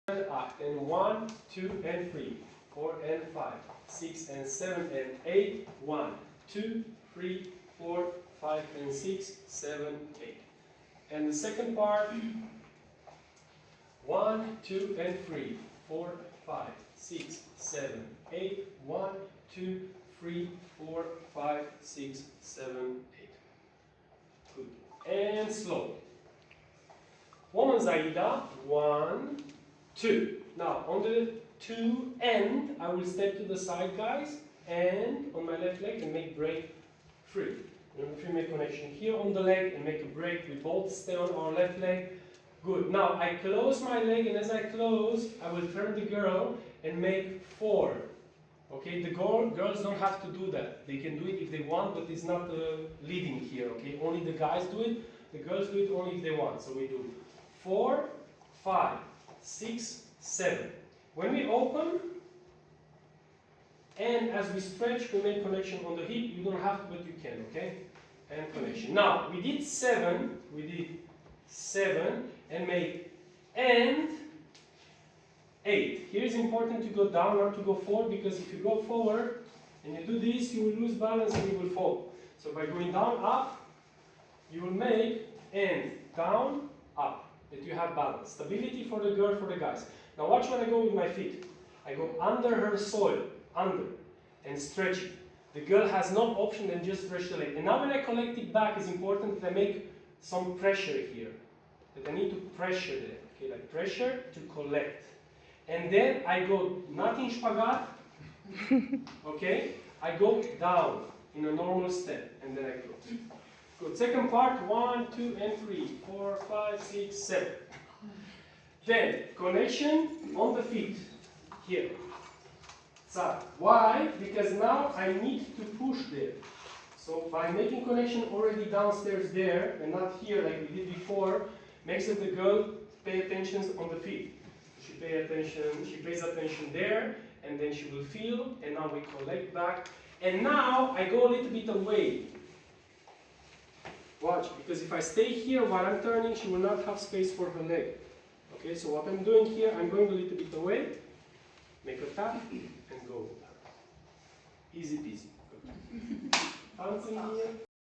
up. And 1, 2, and 3, 4 and 5, 6 and 7 and 8. 1, 2, 3, 4, 5 and 6, 7, 8. And the second part, 1, 2 and 3, 4, 5, 6, 7, 8. 1, 2, 3, 4, 5, 6, 7, 8. Good. And slow. Woman Zaida, 1, 2. Now, on the 2 end, I will step to the side, guys, and on my left leg and make break 3. Remember, 3 make connection here on the leg and make a break. We both stay on our left leg. Good. Now, I close my leg, and as I close, I will turn the girl and make 4. Okay, the girls don't have to do that. They can do it if they want, but it's not leading here, okay? Only the guys do it. The girls do it only if they want. So we do 4, 5, 6, 7. When we open, and as we stretch, we make connection on the hip. You don't have to, but you can, okay? And connection. Now, we did 7. We did 7 and make and 8. Here is important to go down, not to go forward, because if you go forward and you do this, you will lose balance and you will fall. So by going down, up, you will make and down, up, that you have balance. Stability for the girl, for the guys. Now watch when I go with my feet. I go under her soil, under, and stretch it. The girl has no option than just stretch the leg. And now when I collect it back, it's important that I make some pressure here. That I need to pressure there. Okay, like pressure to collect. And then I go not in spagat, okay? I go down in a normal step, and then I close. Good. Second part, 1, 2, and 3, 4, 5, 6, 7. Then connection on the feet here. So why? Because now I need to push there. So by making connection already downstairs there and not here like we did before, makes it the girl pay attention on the feet. She pays attention there, and then she will feel, and now we collect back. And now I go a little bit away. Watch, because if I stay here while I'm turning, she will not have space for her leg. Okay, so what I'm doing here, I'm going a little bit away, make a tap, and go. Easy peasy. Bouncing here.